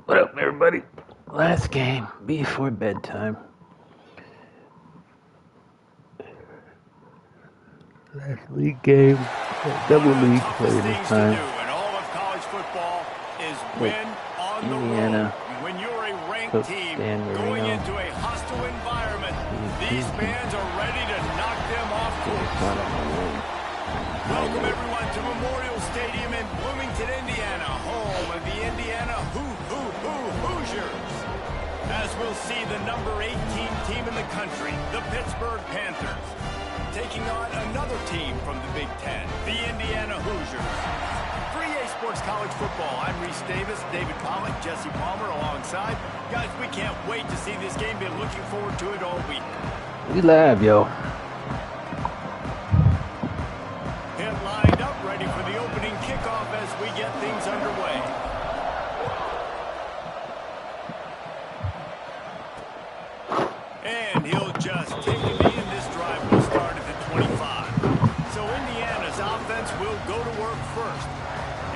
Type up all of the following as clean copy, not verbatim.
What up, everybody? Last game before bedtime. Last league game, double league play this time. And all of college football is win on Indiana, the road. When you're a ranked Coach team Dan going Marino. into a hostile environment, these fans are ready to knock them off course. Welcome everyone to Memorial Stadium in Bloomington, Indiana, home of the Indiana Hoosiers. As we'll see the number 18 team in the country, the Pittsburgh Panthers, taking on another team from the Big Ten, the Indiana Hoosiers. For EA Sports College Football, I'm Reese Davis, David Pollock, Jesse Palmer alongside. Guys, we can't wait to see this game. Been looking forward to it all week. We live, yo. Hit lined up, ready for the opening kickoff as we get things underway. And he'll just take the knee, and this drive will start at the 25. So Indiana's offense will go to work first.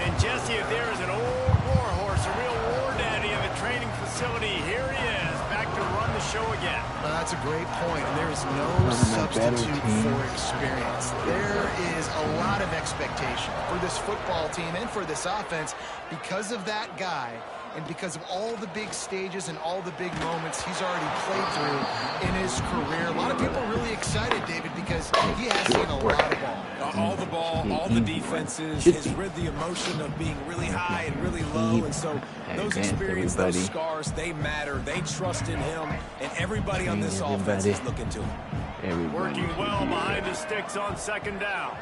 And Jesse, if there is an old war horse, a real war daddy in the training facility, here he is, back to run the show again. That's a great point, and there is no substitute for experience. There is a lot of expectation for this football team and for this offense because of that guy and because of all the big stages and all the big moments he's already played through in his career. A lot of people are really excited, David, because he has seen a lot of ball. All the ball, all the defenses, has rid the emotion of being really high and really low, and so those experiences, those scars, they matter. They trust in him, and everybody on this offense is looking to him. Working well behind the sticks on second down.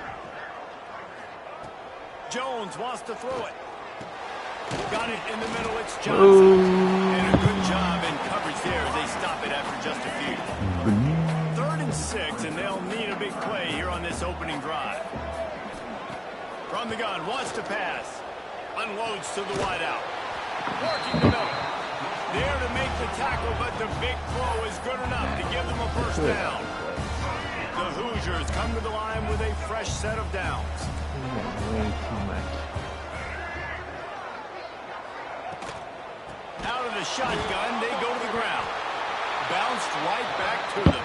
Jones wants to throw it. Got it in the middle, it's Johnson. And a good job in coverage there as they stop it after just a few. 3rd and 6, and they'll need a big play here on this opening drive. From the gun, wants to pass. Unloads to the wideout. Working the middle. There to make the tackle, but the big throw is good enough to give them a first down. The Hoosiers come to the line with a fresh set of downs. Way too much. Out of the shotgun, they go to the ground. Bounced right back to them.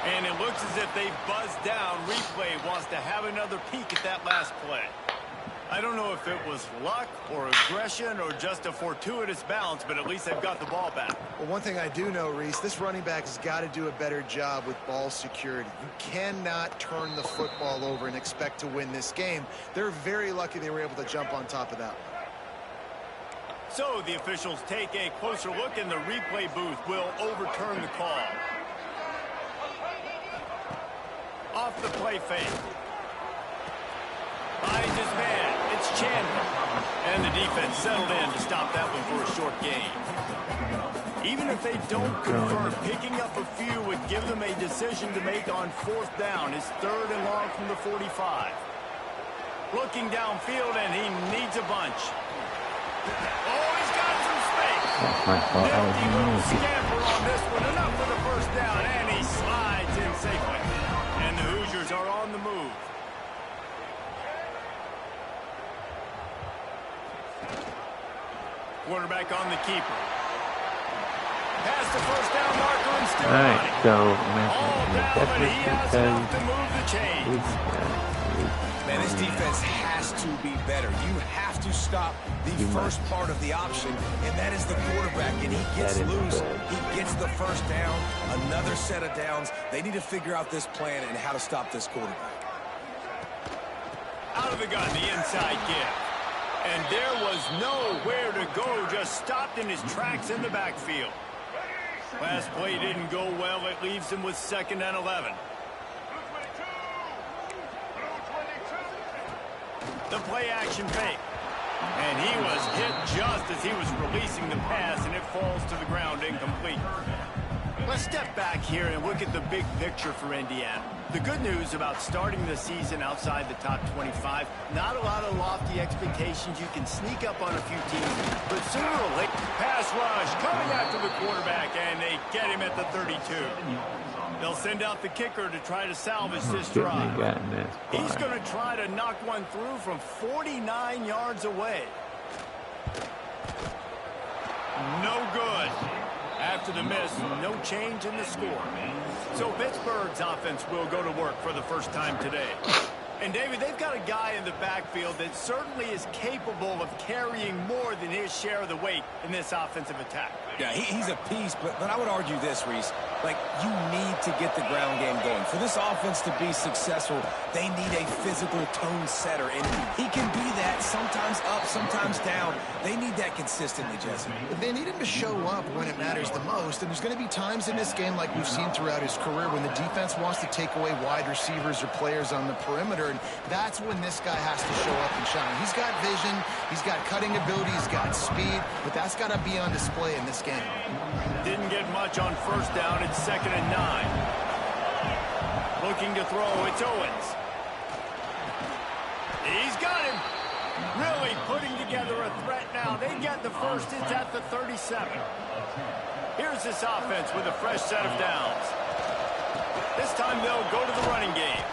And it looks as if they buzzed down. Replay wants to have another peek at that last play. I don't know if it was luck or aggression or just a fortuitous bounce, but at least they've got the ball back. Well, one thing I do know, Reese, this running back has got to do a better job with ball security. You cannot turn the football over and expect to win this game. They're very lucky they were able to jump on top of that one. So the officials take a closer look, and the replay booth will overturn the call. Off the play fake. Finds his man. It's Chandler. And the defense settled in to stop that one for a short gain. Even if they don't convert, picking up a few would give them a decision to make on 4th down. His 3rd and long from the 45. Looking downfield, and he needs a bunch. Oh, he's got some space. That's my fault. I was Nifty little nosy. scamper on this one. Enough for the first down, and he slides in safely. And the Hoosiers are on the move. Quarterback on the keeper. Past the first down marker and still running. So, All down, but he has enough to move the chains. Man, this defense has to be better. You have to stop the first part of the option, and that is the quarterback. And he gets loose. He gets the first down, another set of downs. They need to figure out this plan and how to stop this quarterback. Out of the gun, the inside give. And there was nowhere to go, just stopped in his tracks in the backfield. Last play didn't go well. It leaves him with 2nd and 11. The play action fake. And he was hit just as he was releasing the pass, and it falls to the ground incomplete. Let's step back here and look at the big picture for Indiana. The good news about starting the season outside the top 25, not a lot of lofty expectations. You can sneak up on a few teams, but sooner or later, pass rush coming after the quarterback, and they get him at the 32. They'll send out the kicker to try to salvage this drive. He's going to try to knock one through from 49 yards away. to the miss. No change in the score. So Pittsburgh's offense will go to work for the first time today. And, David, they've got a guy in the backfield that certainly is capable of carrying more than his share of the weight in this offensive attack. Yeah, he's a piece, but I would argue this, Reese. Like, you need to get the ground game going. For this offense to be successful, they need a physical tone setter, and he can be that, sometimes up, sometimes down. They need that consistently, Jesse. They need him to show up when it matters the most, and there's going to be times in this game like we've seen throughout his career when the defense wants to take away wide receivers or players on the perimeter, and that's when this guy has to show up and shine. He's got vision, he's got cutting ability, he's got speed, but that's got to be on display in this game. Didn't get much on first down. It's 2nd and 9. Looking to throw. It's Owens. He's got him. Really putting together a threat now. They get the first. It's at the 37. Here's this offense with a fresh set of downs. This time they'll go to the running game.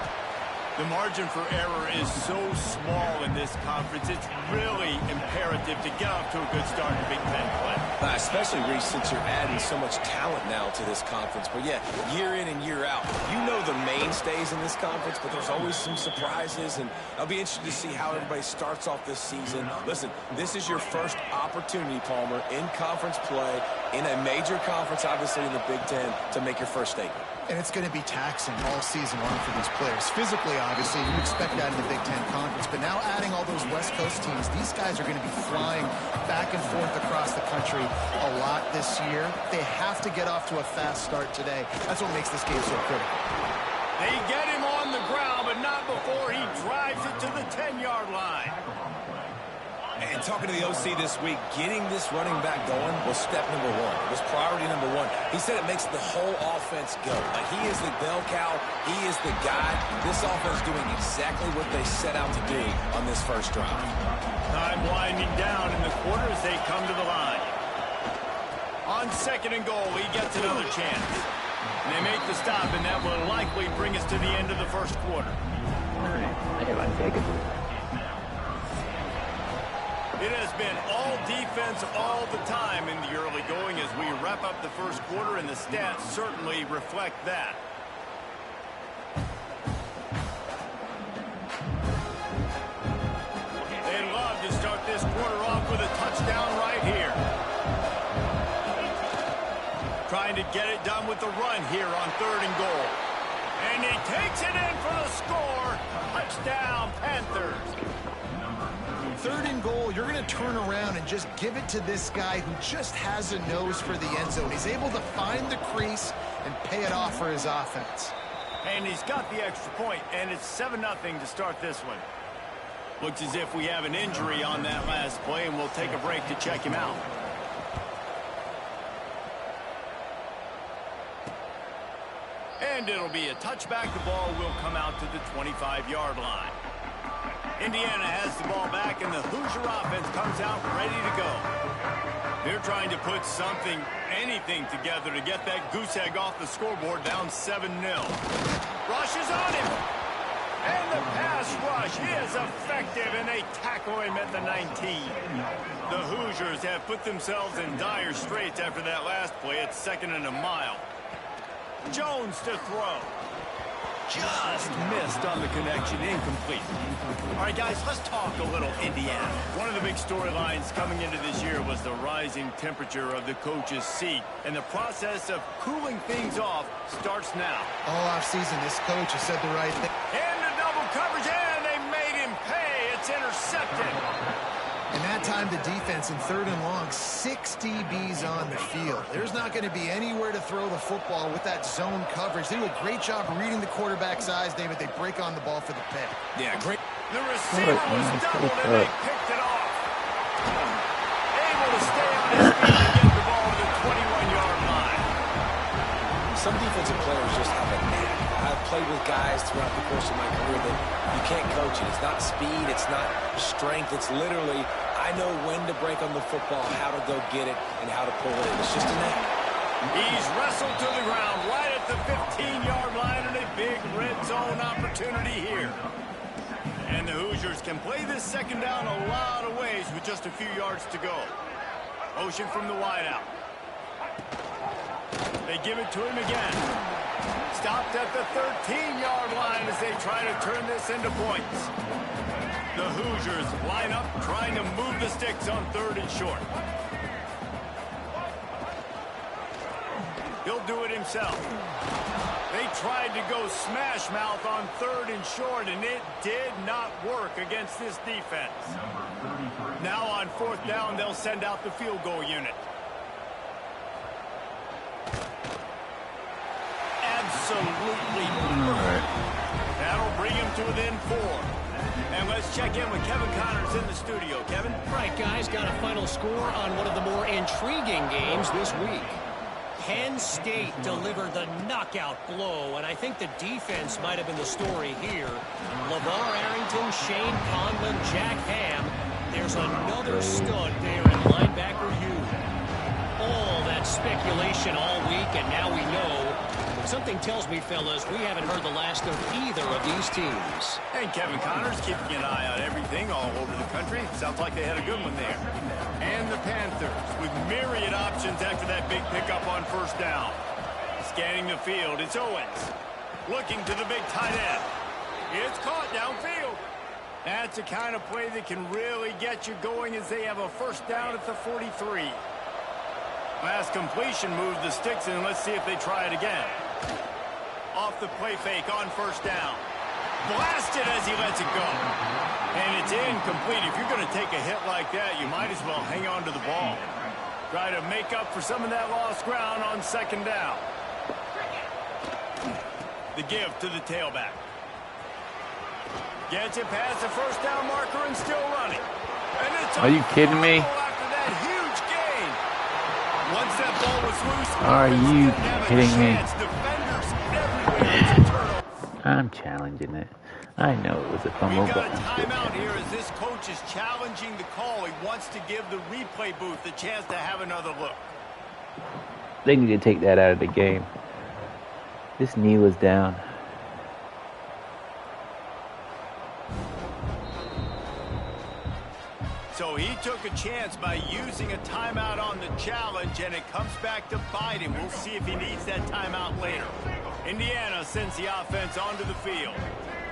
The margin for error is so small in this conference. It's really imperative to get off to a good start in Big Ten play. Especially, Reese, since you're adding so much talent now to this conference. But, yeah, year in and year out, you know the mainstays in this conference, but there's always some surprises, and I'll be interested to see how everybody starts off this season. Listen, this is your first opportunity, Palmer, in conference play, in a major conference, obviously in the Big Ten, to make your first statement. And it's going to be taxing all season long for these players. Physically, obviously, you expect that in the Big Ten Conference. But now adding all those West Coast teams, these guys are going to be flying back and forth across the country a lot this year. They have to get off to a fast start today. That's what makes this game so critical. They get him on the ground, but not before he drives it to the 10-yard line. And talking to the OC this week, getting this running back going was step number one. It was priority number one. He said it makes the whole offense go. Like, he is the bell cow. He is the guy. This offense doing exactly what they set out to do on this first drive. Time winding down in the quarter as they come to the line. On 2nd and goal, he gets another chance. And they make the stop, and that will likely bring us to the end of the first quarter. It has been all defense all the time in the early going as we wrap up the first quarter, and the stats certainly reflect that. They'd love to start this quarter off with a touchdown right here. Trying to get it done with the run here on 3rd and goal. And he takes it in for the score. Touchdown, Panthers. 3rd and goal, you're going to turn around and just give it to this guy who just has a nose for the end zone. He's able to find the crease and pay it off for his offense. And he's got the extra point, and it's 7-0 to start this one. Looks as if we have an injury on that last play, and we'll take a break to check him out. And it'll be a touchback. The ball will come out to the 25-yard line. Indiana has the ball back, and the Hoosier offense comes out ready to go. They're trying to put something, anything together to get that goose egg off the scoreboard, down 7-0. Rush is on him. And the pass rush is effective, and they tackle him at the 19. The Hoosiers have put themselves in dire straits after that last play. It's 2nd and a mile. Jones to throw. Just missed on the connection, incomplete. All right, guys, let's talk a little Indiana. One of the big storylines coming into this year was the rising temperature of the coach's seat, and the process of cooling things off starts now. All offseason, this coach has said the right thing. And the double coverage, and they made him pay. It's intercepted. And that time the defense in 3rd and long, 6 DBs on the field. There's not going to be anywhere to throw the football with that zone coverage. They do a great job reading the quarterback's eyes, David. They break on the ball for the pick. Yeah, great. The receiver was doubled, and they picked it off. Able to stay on his feet and get the ball to the 21-yard line. Some defensive players just have a knack. I've played with guys throughout the course of my career that you can't coach it. It's not speed. It's not strength. It's literally, I know when to break on the football, how to go get it, and how to pull it in. It's just a knack. He's wrestled to the ground right at the 15-yard line, and a big red zone opportunity here. And the Hoosiers can play this 2nd down a lot of ways with just a few yards to go. Motion from the wideout. They give it to him again. Stopped at the 13-yard line as they try to turn this into points. The Hoosiers line up trying to move the sticks on 3rd and short. He'll do it himself. They tried to go smash mouth on 3rd and short, and it did not work against this defense. Now on 4th down, they'll send out the field goal unit. Absolutely perfect. That'll bring him to within 4. And let's check in with Kevin Connors in the studio. Kevin? Right, guys, got a final score on one of the more intriguing games this week. Penn State delivered the knockout blow, and I think the defense might have been the story here. LeVar Arrington, Shane Conlon, Jack Ham. There's another stud there in linebacker Hugh. All that speculation all week, and now we know. Something tells me, fellas, we haven't heard the last of either of these teams. And Kevin Connors keeping an eye on everything all over the country. Sounds like they had a good one there. And the Panthers with myriad options after that big pickup on 1st down. Scanning the field, it's Owens. Looking to the big tight end. It's caught downfield. That's the kind of play that can really get you going as they have a 1st down at the 43. Last completion moved the sticks, and let's see if they try it again. Off the play fake on 1st down. Blasted as he lets it go. And it's incomplete. If you're going to take a hit like that, you might as well hang on to the ball. Try to make up for some of that lost ground on 2nd down. The give to the tailback. Gets it past the 1st down marker and still running. And it's Are you kidding me? After that huge gain. Once that ball was loose, Are you kidding me? Defenders everywhere. It's a turnover. I'm challenging it. I know it was a fumble, We've but got a I'm still timeout challenging here it. as this coach is challenging the call. He wants to give the replay booth the chance to have another look. They need to take that out of the game. This knee was down. So he took a chance by using a timeout on the challenge, and it comes back to bite him. We'll see if he needs that timeout later. Indiana sends the offense onto the field.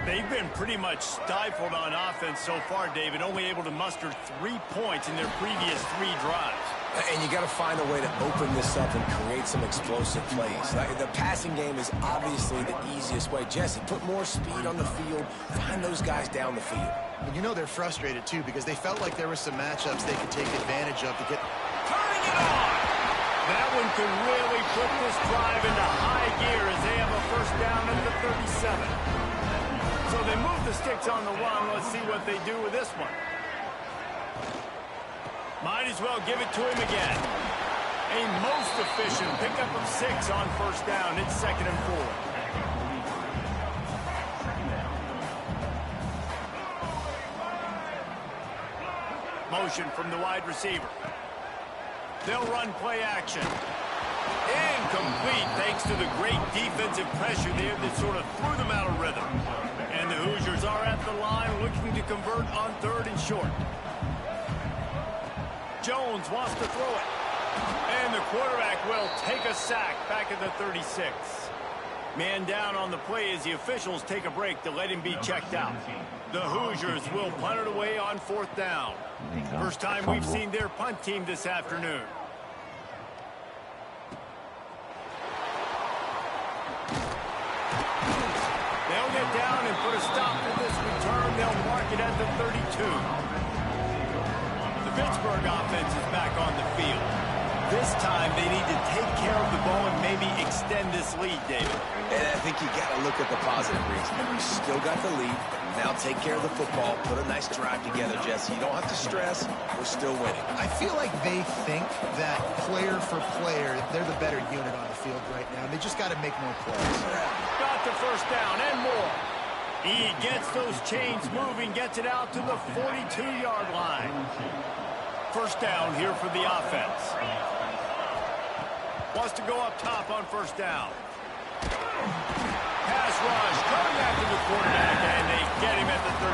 They've been pretty much stifled on offense so far, David, only able to muster 3 points in their previous 3 drives. And you got to find a way to open this up and create some explosive plays. The passing game is obviously the easiest way. Jesse, put more speed on the field. Find those guys down the field. And you know they're frustrated, too, because they felt like there were some matchups they could take advantage of to get... Turning it on! That one could really put this drive into high gear as they have a 1st down at the 37. So they move the sticks on the run. Let's see what they do with this one. Might as well give it to him again. A most efficient pickup of 6 on 1st down. It's 2nd and 4. Motion from the wide receiver. They'll run play action. Incomplete thanks to the great defensive pressure there that sort of threw them out of rhythm. And the Hoosiers are at the line looking to convert on 3rd and short. Jones wants to throw it. And the quarterback will take a sack back at the 36. Man down on the play as the officials take a break to let him be checked out. The Hoosiers will punt it away on 4th down. First time we've seen their punt team this afternoon. They'll get down and put a stop to this return. They'll mark it at the 32. The Pittsburgh offense is back on the field. This time they need to take care of the ball and maybe extend this lead, David. And I think you got to look at the positive reason. We still got the lead. Now take care of the football. Put a nice drive together, Jesse. You don't have to stress. We're still winning. I feel like they think that player for player, they're the better unit on the field right now. They just got to make more plays. Got the 1st down and more. He gets those chains moving, gets it out to the 42-yard line. 1st down here for the offense. Wants to go up top on 1st down. Pass rush coming after the quarterback, and they get him at the 32.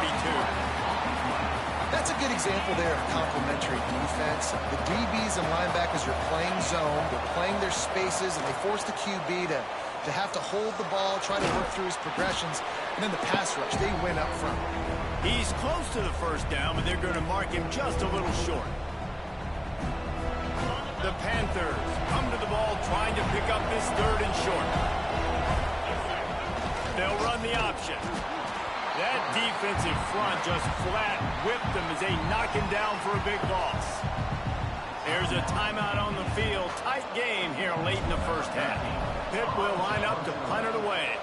That's a good example there of complementary defense. The DBs and linebackers are playing zone, they're playing their spaces, and they force the QB to have to hold the ball, try to work through his progressions, and then the pass rush, they win up front. He's close to the first down, but they're going to mark him just a little short. The Panthers come to the ball trying to pick up this 3rd and short. They'll run the option. That defensive front just flat whipped them as they knock him down for a big loss. There's a timeout on the field. Tight game here late in the first half. Pitt will line up to punt it away.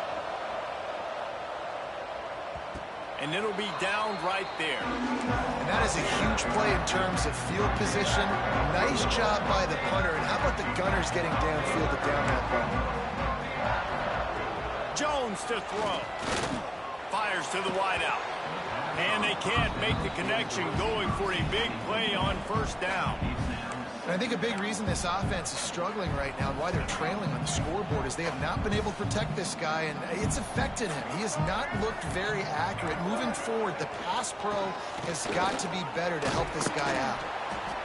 And it'll be down right there. And that is a huge play in terms of field position. Nice job by the punter. And how about the Gunners getting downfield to down that ball? Jones to throw. Fires to the wideout. And they can't make the connection, going for a big play on first down. And I think a big reason this offense is struggling right now and why they're trailing on the scoreboard is they have not been able to protect this guy, and it's affected him. He has not looked very accurate. Moving forward, the pass pro has got to be better to help this guy out.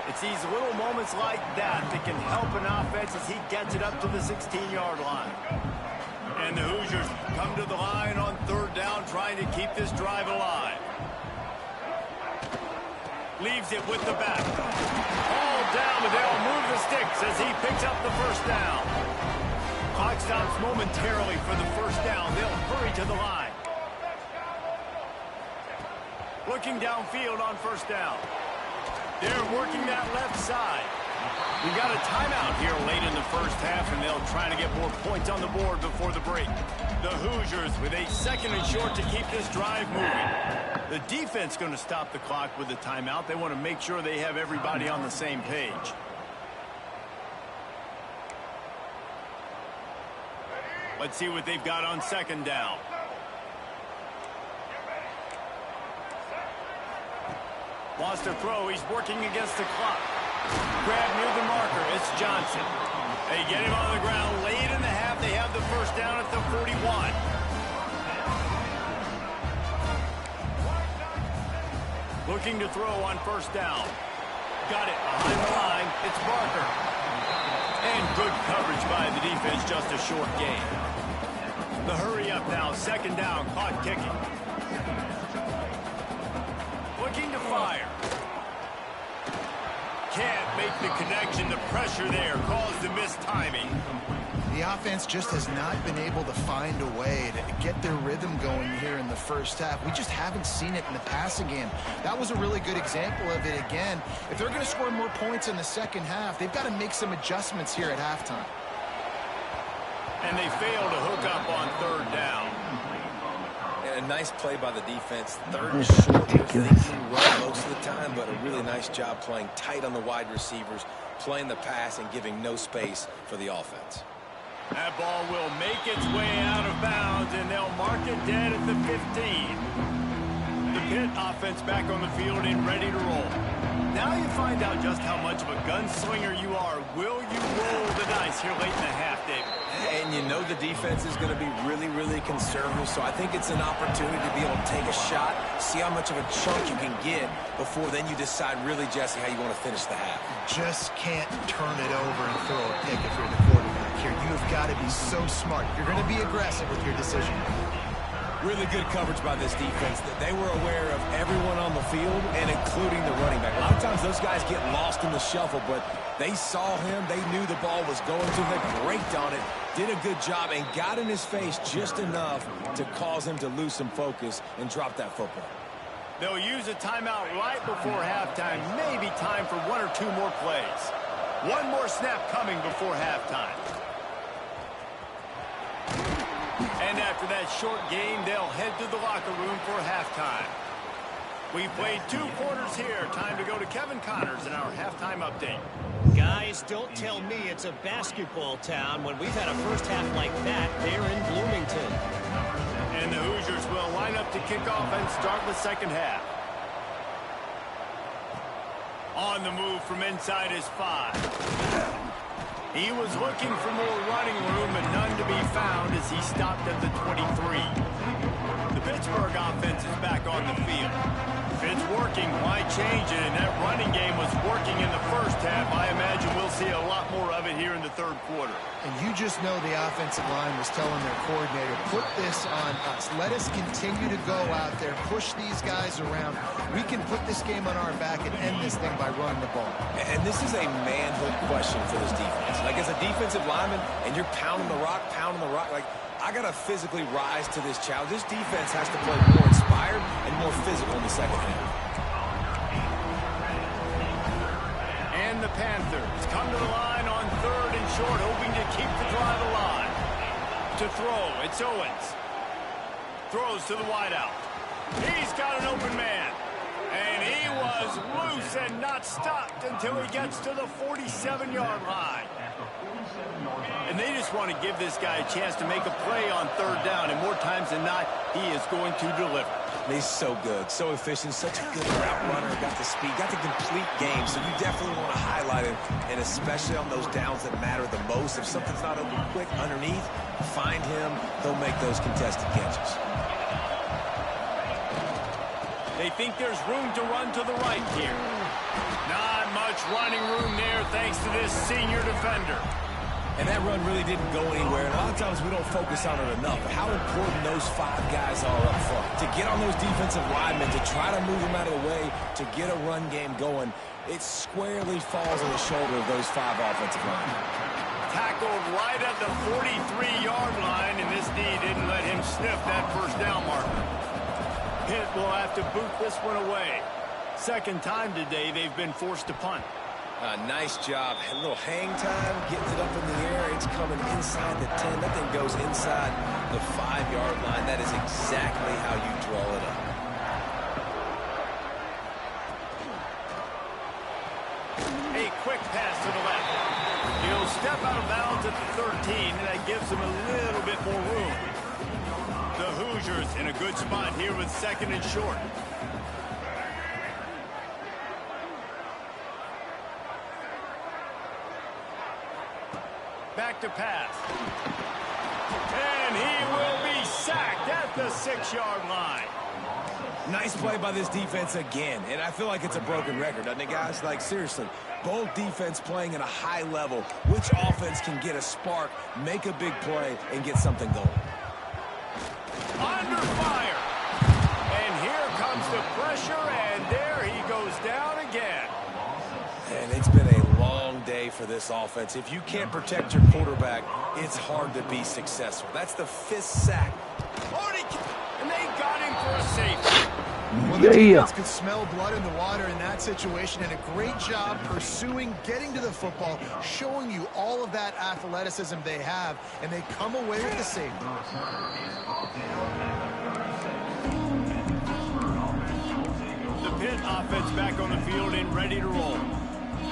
It's these little moments like that that can help an offense as he gets it up to the 16-yard line. And the Hoosiers come to the line on 3rd down, trying to keep this drive alive. Leaves it with the back. All down, but they'll move the sticks as he picks up the first down. Clock stops momentarily for the first down. They'll hurry to the line. Looking downfield on first down. They're working that left side. We got a timeout here late in the first half, and they'll try to get more points on the board before the break. The Hoosiers with a 2nd and short to keep this drive moving. The defense going to stop the clock with the timeout. They want to make sure they have everybody on the same page. Let's see what they've got on 2nd down. Lost a throw. He's working against the clock. Grab near the marker. It's Johnson. They get him on the ground late in the half. They have the first down at the 41. Looking to throw on first down. Got it behind the line. It's Barker. And good coverage by the defense. Just a short gain. The hurry up now. 2nd down. Clock kicking. Looking to fire. Can't make the connection. The pressure there caused the mistiming. The offense just has not been able to find a way to get their rhythm going here in the first half. We just haven't seen it in the passing game. That was a really good example of it again. If they're going to score more points in the second half, they've got to make some adjustments here at halftime. And they fail to hook up on 3rd down. And a nice play by the defense. 3rd and short. They're thinking run most of the time, but a really nice job playing tight on the wide receivers, playing the pass, and giving no space for the offense. That ball will make its way out of bounds, and they'll mark it dead at the 15. The Pitt offense back on the field and ready to roll. Now you find out just how much of a gunslinger you are. Will you roll the dice here late in the half, David? And you know the defense is going to be really, really conservative, so I think it's an opportunity to be able to take a shot, see how much of a chunk you can get before then you decide really, Jesse, how you want to finish the half. Just can't turn it over and throw a pick if you're the quarterback here. You have got to be so smart. You're going to be aggressive with your decision. Really good coverage by this defense. They were aware of everyone on the field and including the running back. A lot of times those guys get lost in the shuffle, but they saw him. They knew the ball was going to. They braked on it, did a good job, and got in his face just enough to cause him to lose some focus and drop that football. They'll use a timeout right before halftime. Maybe time for 1 or 2 more plays. One more snap coming before halftime. And after that short game, they'll head to the locker room for halftime. We've played 2 quarters here. Time to go to Kevin Connors in our halftime update. Guys, don't tell me it's a basketball town when we've had a first half like that there in Bloomington. And the Hoosiers will line up to kick off and start the second half. On the move from inside is 5. He was looking for more running room, but none to be found as he stopped at the 23. The Pittsburgh offense is back on the field. If it's working, why change it? And that running game was working in the first half. I imagine we'll see a lot more of it here in the third quarter. And you just know the offensive line was telling their coordinator, put this on us. Let us continue to go out there, push these guys around. We can put this game on our back and end this thing by running the ball. And this is a manhood question for this defense. Like, as a defensive lineman, and you're pounding the rock, like, I got to physically rise to this challenge. This defense has to play more inspired and more physical in the second half. And the Panthers come to the line on 3rd and short, hoping to keep the drive alive. To throw, it's Owens. Throws to the wideout. He's got an open man. And he was loose and not stopped until he gets to the 47-yard line. And they just want to give this guy a chance to make a play on 3rd down, and more times than not, he is going to deliver. He's so good, so efficient, such a good route runner, got the speed, got the complete game, so you definitely want to highlight him, and especially on those downs that matter the most. If something's not open quick underneath, find him, he'll make those contested catches. They think there's room to run to the right here. Not much running room there thanks to this senior defender. And that run really didn't go anywhere. And a lot of times we don't focus on it enough. But how important those 5 guys are up front. To get on those defensive linemen, to try to move them out of the way, to get a run game going, it squarely falls on the shoulder of those 5 offensive linemen. Tackled right at the 43-yard line, and this D didn't let him sniff that first down marker. Pitt will have to boot this one away. Second time today they've been forced to punt. Nice job. A little hang time, getting it up in the air. It's coming inside the 10. That thing goes inside the 5-yard line. That is exactly how you draw it up. A quick pass to the left. He'll step out of bounds at the 13, and that gives him a little bit more room. The Hoosiers in a good spot here with 2nd and short. Back to pass. And he will be sacked at the 6-yard line. Nice play by this defense again. And I feel like it's a broken record, doesn't it, guys? Like, seriously, both defense playing at a high level. Which offense can get a spark, make a big play, and get something going? Under fire. And here comes the pressure, and there he goes down again. And it's been a long day for this offense. If you can't protect your quarterback, it's hard to be successful. That's the 5th sack. And they got him for a safety. Well, the defense could smell blood in the water in that situation, and a great job pursuing, getting to the football, showing you all of that athleticism they have, and they come away with the safety. The Pitt offense back on the field and ready to roll.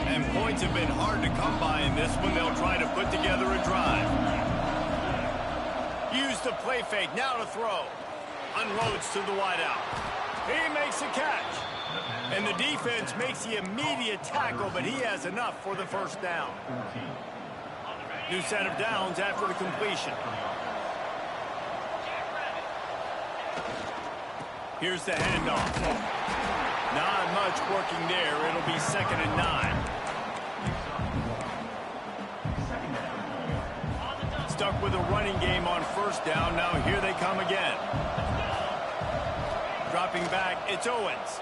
And points have been hard to come by in this one. They'll try to put together a drive. Use the play fake. Now to throw. Unloads to the wideout. He makes a catch. And the defense makes the immediate tackle, but he has enough for the first down. New set of downs after the completion. Here's the handoff. Not much working there. It'll be 2nd and 9. Stuck with a running game on first down. Now here they come again. Dropping back, it's Owens.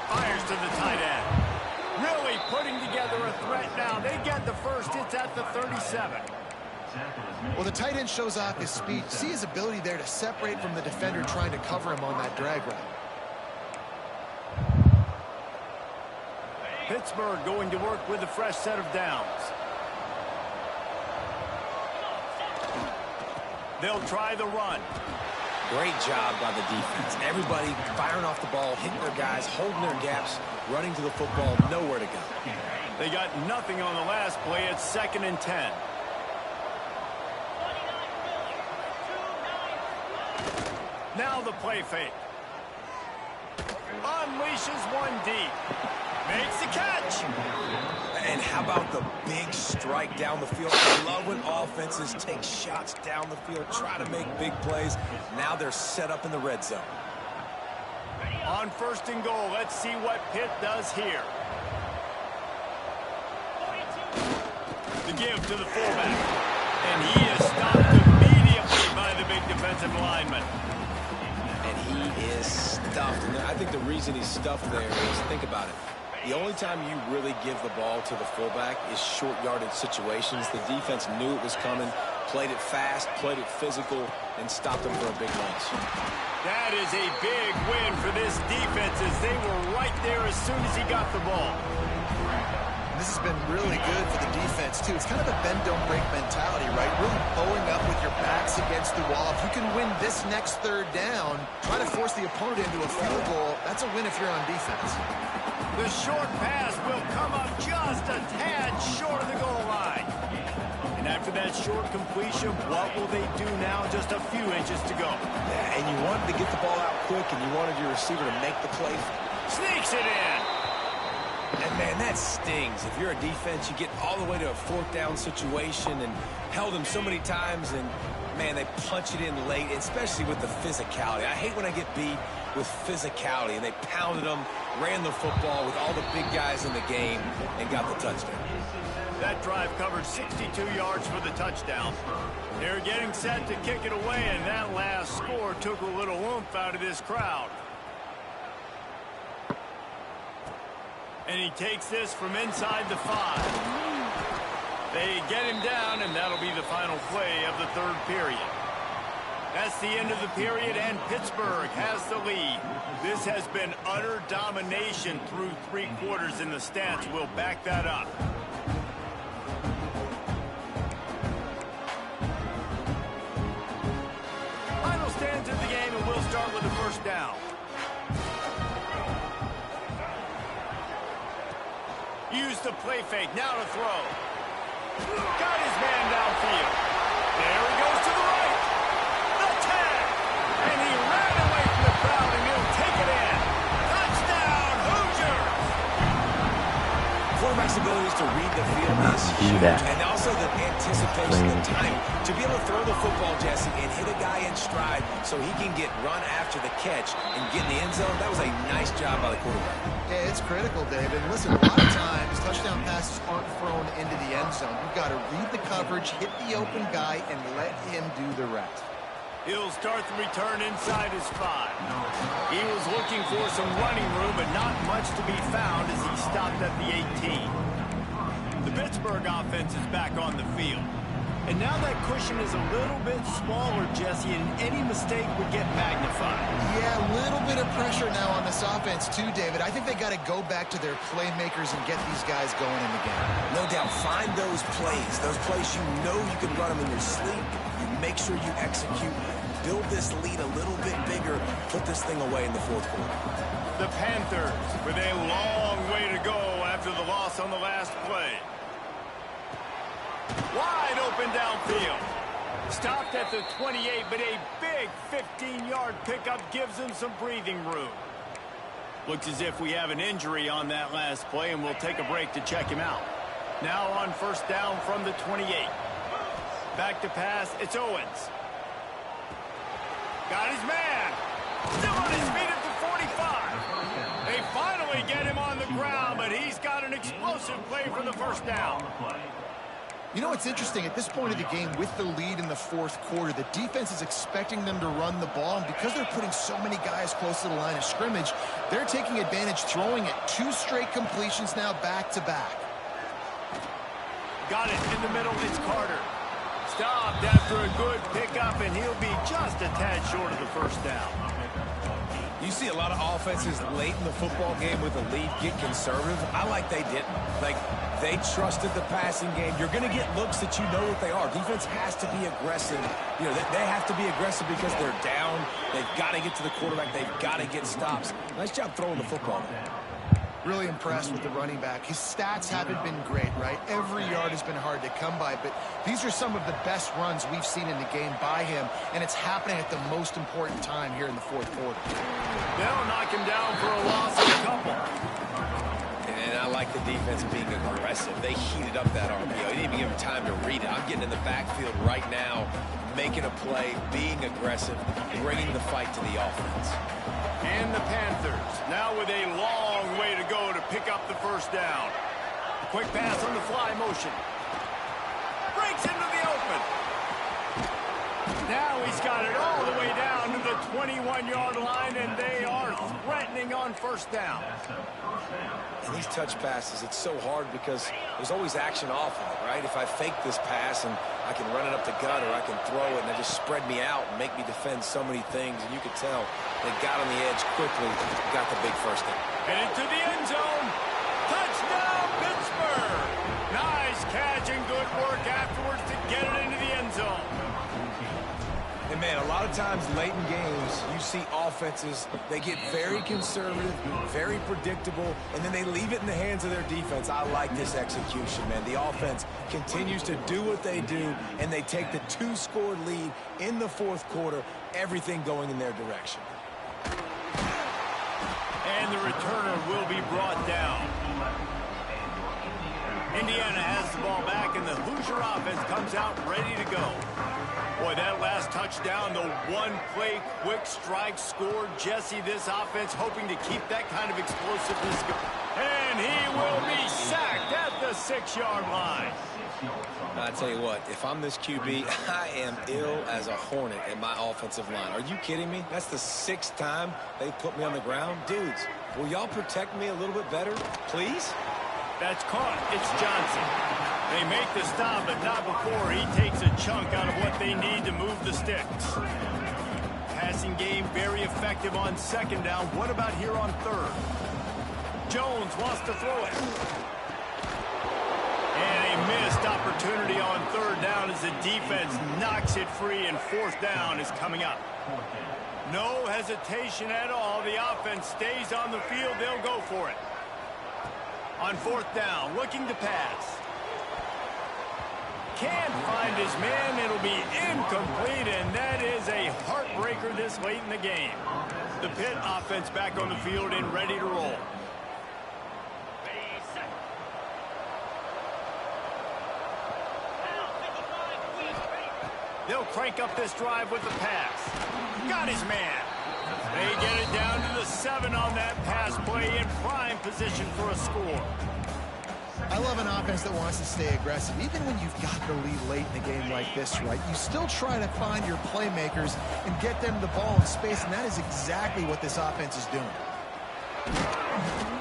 Fires to the tight end. Really putting together a threat now. They get the first. It's at the 37. Well, the tight end shows off his speed. See his ability there to separate from the defender trying to cover him on that drag route. Pittsburgh going to work with a fresh set of downs. They'll try the run. Great job by the defense. Everybody firing off the ball, hitting their guys, holding their gaps, running to the football, nowhere to go. They got nothing on the last play. It's 2nd and 10. Now the play fake. Unleashes one deep. Makes the catch. And how about the big strike down the field? I love when offenses take shots down the field, try to make big plays. Now they're set up in the red zone. On 1st and goal, let's see what Pitt does here. The give to the fullback. And he is stopped immediately by the big defensive lineman. And he is stuffed. And I think the reason he's stuffed there is, think about it. The only time you really give the ball to the fullback is short yardage situations. The defense knew it was coming, played it fast, played it physical, and stopped him for a big lunch. That is a big win for this defense as they were right there as soon as he got the ball. This has been really good for the defense, too. It's kind of a bend-don't-break mentality, right? Really bowing up with your backs against the wall. If you can win this next 3rd down, try to force the opponent into a field goal, that's a win if you're on defense. The short pass will come up just a tad short of the goal line. And after that short completion, what will they do now? Just a few inches to go. Yeah, and you wanted to get the ball out quick, and you wanted your receiver to make the play. Sneaks it in. And, man, that stings. If you're a defense, you get all the way to a 4th down situation and held them so many times, and, man, they punch it in late, especially with the physicality. I hate when I get beat with physicality, and they pounded them, ran the football with all the big guys in the game, and got the touchdown. That drive covered 62 yards for the touchdown. They're getting set to kick it away, and that last score took a little oomph out of this crowd. And he takes this from inside the 5. They get him down, and that'll be the final play of the 3rd period. That's the end of the period, and Pittsburgh has the lead. This has been utter domination through 3 quarters, and the stats will back that up. Final stands of the game, and we'll start with the 1st down. Use the play fake, now to throw. Got his man downfield. There he goes to the right. The tag. And he ran away from the crowd, and he'll take it in. Touchdown, Hoosiers. Quarterback's abilities to read the field is huge. And also the anticipation, the time to be able to throw the football, Jesse, and hit a guy in stride so he can get run after the catch and get in the end zone. That was a nice job by the quarterback. Yeah, it's critical, David. Listen, a lot of times, touchdown passes aren't thrown into the end zone. You've got to read the coverage, hit the open guy, and let him do the rest. He'll start the return inside his 5. He was looking for some running room, but not much to be found as he stopped at the 18. The Pittsburgh offense is back on the field. And now that cushion is a little bit smaller, Jesse, and any mistake would get magnified. Yeah, a little bit of pressure now on this offense too, David. I think they got to go back to their playmakers and get these guys going in the game. No doubt. Find those plays you know you can run them in your sleep. You make sure you execute. Build this lead a little bit bigger. Put this thing away in the 4th quarter. The Panthers with a long way to go after the loss on the last play. Wide open downfield. Stopped at the 28, but a big 15-yard pickup gives him some breathing room. Looks as if we have an injury on that last play, and we'll take a break to check him out. Now on 1st down from the 28. Back to pass, it's Owens. Got his man. Still on his feet at the 45. They finally get him on the ground, but he's got an explosive play for the 1st down. You know, it's interesting. At this point of the game, with the lead in the 4th quarter, the defense is expecting them to run the ball. And because they're putting so many guys close to the line of scrimmage, they're taking advantage, throwing it 2 straight completions now back-to-back. Got it in the middle. It's Carter. Stopped after a good pickup, and he'll be just a tad short of the 1st down. You see a lot of offenses late in the football game with a lead get conservative. I like they didn't. Like, they trusted the passing game. You're going to get looks that you know what they are. Defense has to be aggressive. You know, they have to be aggressive because they're down. They've got to get to the quarterback. They've got to get stops. Nice job throwing the football. Really impressed with the running back. His stats haven't been great, right? Every yard has been hard to come by, but these are some of the best runs we've seen in the game by him, and it's happening at the most important time here in the 4th quarter. They'll knock him down for a loss of a couple. And I like the defense being aggressive. They heated up that RPO. You didn't even give them time to read it. I'm getting in the backfield right now, making a play, being aggressive, bringing the fight to the offense. And the Panthers now with a long way to go to pick up the first down. Quick pass on the fly motion. Breaks into the open. Now he's got it all the way down to the 21-yard line, and they are threatening on first down. And these touch passes, it's so hard because there's always action off of it, right? If I fake this pass and I can run it up the gut or I can throw it and they just spread me out and make me defend so many things, and you could tell they got on the edge quickly, got the big first down. And into the end zone. Touchdown, Pittsburgh! Nice catch and good work afterwards to get it into the end zone. And, man, a lot of times late in games, you see offenses, they get very conservative, very predictable, and then they leave it in the hands of their defense. I like this execution, man. The offense continues to do what they do, and they take the 2-score lead in the fourth quarter, everything going in their direction. And the returner will be brought down. Indiana has the ball back, and the Hoosier offense comes out ready to go. Boy, that last touchdown, the one-play quick strike scored. Jesse, this offense hoping to keep that kind of explosiveness going. And he will be sacked at the 6-yard line. I tell you what, if I'm this QB, I am ill as a hornet at my offensive line. Are you kidding me? That's the 6th time they put me on the ground. Dudes, will y'all protect me a little bit better, please? That's caught. It's Johnson. They make the stop, but not before he takes a chunk out of what they need to move the sticks. Passing game very effective on 2nd down. What about here on 3rd? Jones wants to throw it. And a missed opportunity on 3rd down as the defense knocks it free, and 4th down is coming up. No hesitation at all. The offense stays on the field. They'll go for it. On 4th down, looking to pass. Can't find his man. It'll be incomplete, and that is a heartbreaker this late in the game. The Pitt offense back on the field and ready to roll. They'll crank up this drive with the pass. Got his man. They get it down to the 7 on that pass play, in prime position for a score. I love an offense that wants to stay aggressive. Even when you've got the lead late in a game like this, right, you still try to find your playmakers and get them the ball in space, and that is exactly what this offense is doing.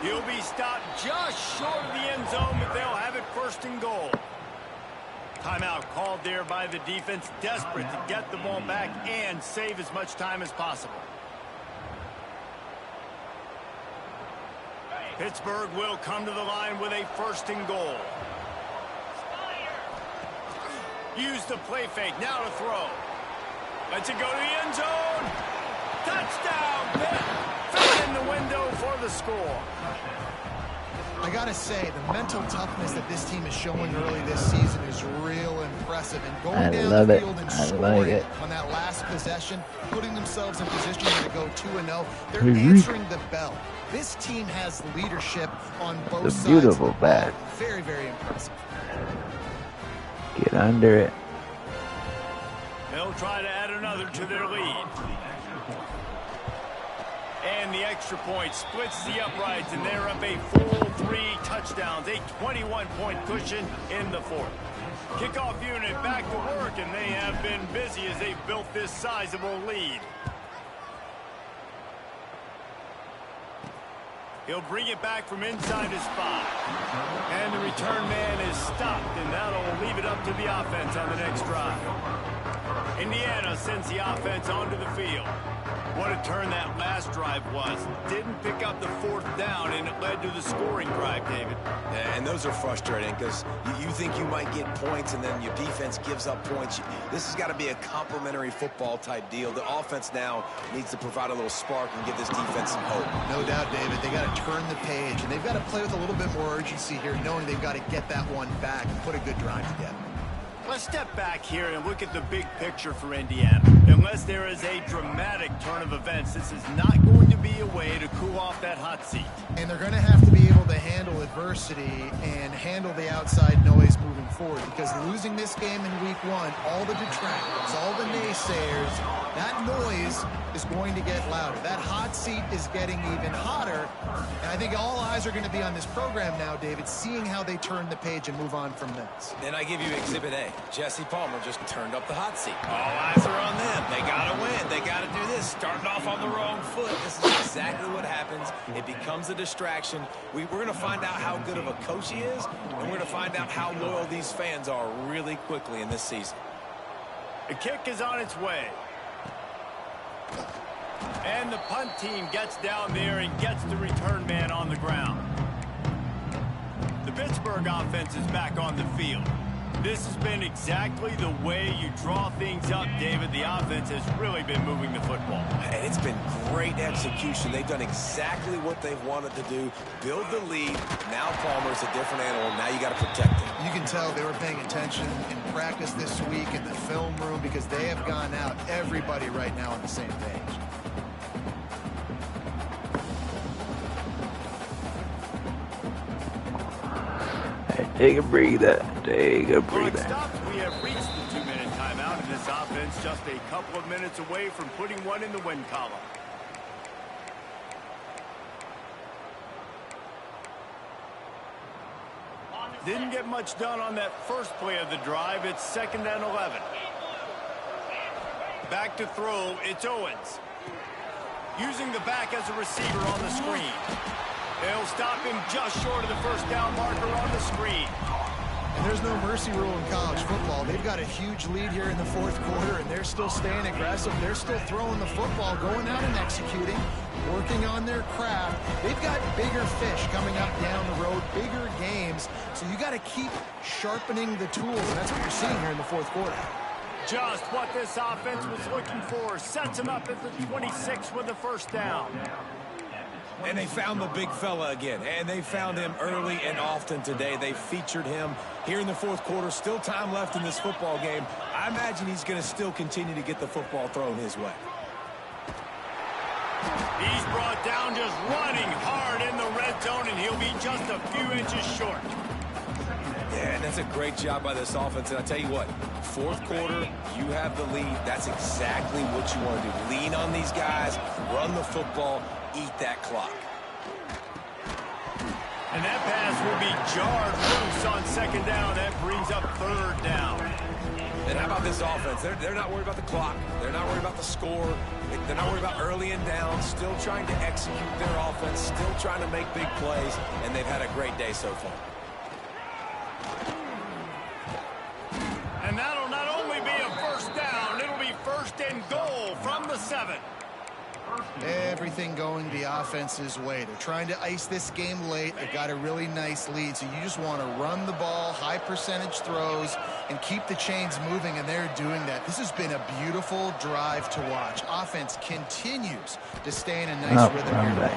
He'll be stopped just short of the end zone, but they'll have it 1st and goal. Timeout called there by the defense, desperate to get the ball back and save as much time as possible. Pittsburgh will come to the line with a 1st and goal. Use the play fake, now to throw. Lets it go to the end zone. Touchdown, Pitt. Fit in the window for the score. I gotta say, the mental toughness that this team is showing early this season is real impressive. And going down the field and scoring on that last possession, putting themselves in position to go 2-0, they're answering the bell. This team has leadership on both sides. Beautiful pass. Very, very impressive. Get under it. They'll try to add another to their lead. And the extra point splits the uprights, and they're up a full 3 touchdowns, a 21-point cushion in the 4th. Kickoff unit back to work, and they have been busy as they've built this sizable lead. He'll bring it back from inside his 5. And the return man is stopped, and that'll leave it up to the offense on the next drive. Indiana sends the offense onto the field. What a turn that last drive was. Didn't pick up the 4th down, and it led to the scoring drive, David. Yeah, and those are frustrating because you think you might get points, and then your defense gives up points. This has got to be a complementary football type deal. The offense now needs to provide a little spark and give this defense some hope. No doubt, David. They got to turn the page, and they've got to play with a little bit more urgency here, knowing they've got to get that one back and put a good drive together. Let's step back here and look at the big picture for Indiana. And unless there is a dramatic turn of events, this is not going to be a way to cool off that hot seat. And they're going to have to be able to handle adversity and handle the outside noise moving forward, because losing this game in week 1, all the detractors, all the naysayers, that noise is going to get louder. That hot seat is getting even hotter, and I think all eyes are going to be on this program now, David, seeing how they turn the page and move on from this. Then I give you Exhibit A. Jesse Palmer just turned up the hot seat. All eyes are on them. They got to win. They got to do this. Starting off on the wrong foot. This is exactly what happens. It becomes a distraction. We're going to find out how good of a coach he is, and we're going to find out how loyal these fans are really quickly in this season. The kick is on its way. And the punt team gets down there and gets the return man on the ground. The Pittsburgh offense is back on the field. This has been exactly the way you draw things up, David. The offense has really been moving the football. And it's been great execution. They've done exactly what they've wanted to do. Build the lead. Now Palmer's a different animal. Now you got to protect him. You can tell they were paying attention in practice this week in the film room, because they have gone out, everybody right now on the same page. Take a breather. Take a breather. Stops. We have reached the 2-minute timeout, and this offense just a couple of minutes away from putting one in the win column. Didn't get much done on that first play of the drive. It's 2nd and 11. Back to throw. It's Owens. Using the back as a receiver on the screen. They'll stop him just short of the first down marker on the screen. And there's no mercy rule in college football. They've got a huge lead here in the 4th quarter, and they're still staying aggressive. They're still throwing the football, going out and executing, working on their craft. They've got bigger fish coming up down the road, bigger games. So you got to keep sharpening the tools, and that's what you're seeing here in the 4th quarter. Just what this offense was looking for. Sets him up at the 26 with the first down. And they found the big fella again, and they found him early and often today. They featured him here in the 4th quarter. Still time left in this football game. I imagine he's going to still continue to get the football thrown his way. He's brought down just running hard in the red zone, and he'll be just a few inches short. Yeah, and that's a great job by this offense. And I tell you what, 4th quarter, you have the lead. That's exactly what you want to do. Lean on these guys, run the football, eat that clock. And that pass will be jarred loose on 2nd down. That brings up 3rd down. And how about this offense? They're not worried about the clock. They're not worried about the score. They're not worried about early and down. Still trying to execute their offense. Still trying to make big plays. And they've had a great day so far. And that'll not only be a first down, it'll be 1st and goal from the 7. Everything going the offense's way. They're trying to ice this game late. They've got a really nice lead, so you just want to run the ball, high percentage throws, and keep the chains moving, and they're doing that. This has been a beautiful drive to watch. Offense continues to stay in a nice rhythm here.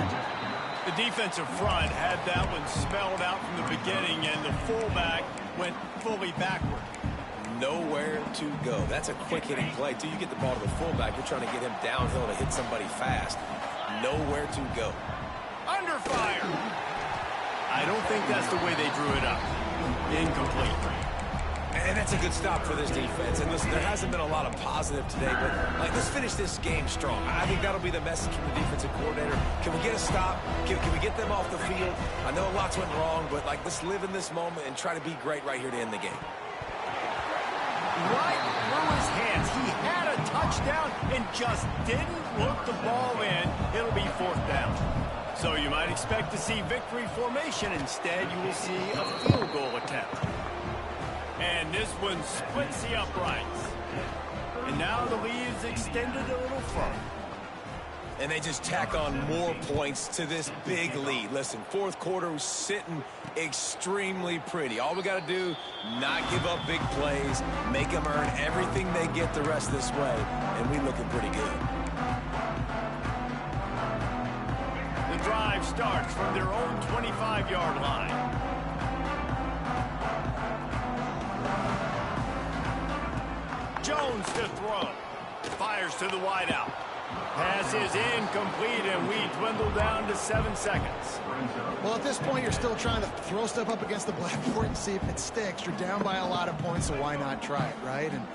The defensive front had that one spelled out from the beginning, and the fullback went fully backward. Nowhere to go. That's a quick-hitting play. Till you get the ball to the fullback, you're trying to get him downhill to hit somebody fast. Nowhere to go. Under fire. I don't think that's the way they drew it up. Incomplete. And that's a good stop for this defense. And listen, there hasn't been a lot of positive today, but let's finish this game strong. I think that'll be the message from the defensive coordinator. Can we get a stop? Can we get them off the field? I know lots went wrong, but let's live in this moment and try to be great right here to end the game. Right through his hands. He had a touchdown and just didn't look the ball in. It'll be 4th down. So you might expect to see victory formation. Instead, you will see a field goal attempt. And this one splits the uprights. And now the lead is extended a little further. And they just tack on more points to this big lead. Listen, 4th quarter was sitting extremely pretty. All we got to do, not give up big plays, make them earn everything they get the rest of this way, and we looking pretty good. The drive starts from their own 25-yard line. Jones to throw. Fires to the wideout. Pass is incomplete, and we dwindle down to 7 seconds. Well, at this point, you're still trying to throw stuff up against the blackboard and see if it sticks. You're down by a lot of points, so why not try it, right? And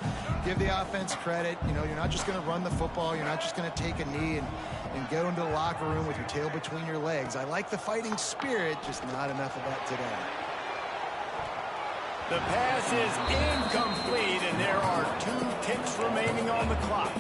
give the offense credit. You know, you're not just going to run the football. You're not just going to take a knee and go into the locker room with your tail between your legs. I like the fighting spirit, just not enough of that today. The pass is incomplete, and there are 2 ticks remaining on the clock.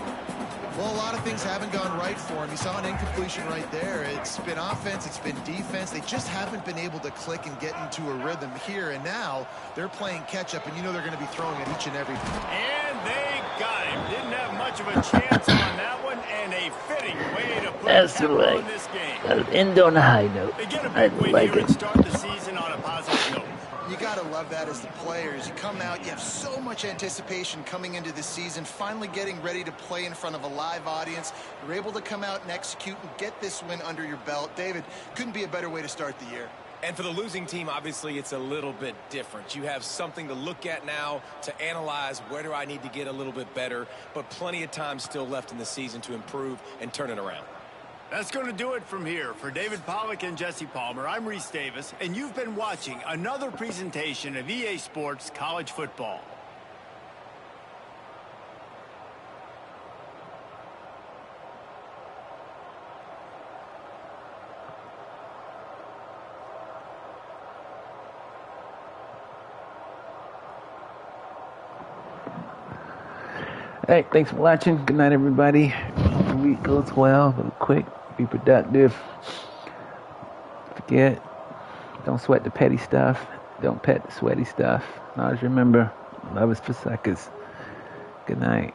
Well, a lot of things haven't gone right for him. You saw an incompletion right there. It's been offense, it's been defense. They just haven't been able to click and get into a rhythm here. And now they're playing catch-up, and you know they're going to be throwing at each and every. And they got him. Didn't have much of a chance on that one, and a fitting way to put That's a cap right. on this game. I'll end on a high note. They get a I big win like here it. and start the season on a positive note. You got to love that as the players. You come out, you have so much anticipation coming into the season, finally getting ready to play in front of a live audience. You're able to come out and execute and get this win under your belt. David, couldn't be a better way to start the year. And for the losing team, obviously, it's a little bit different. You have something to look at now to analyze where do I need to get a little bit better, but plenty of time still left in the season to improve and turn it around. That's going to do it from here. For David Pollack and Jesse Palmer, I'm Reese Davis, and you've been watching another presentation of EA Sports College Football. Hey, thanks for watching. Good night, everybody. Hope the week goes well. Go quick. Be productive. Forget. Don't sweat the petty stuff. Don't pet the sweaty stuff. Always remember, love is for suckers. Good night.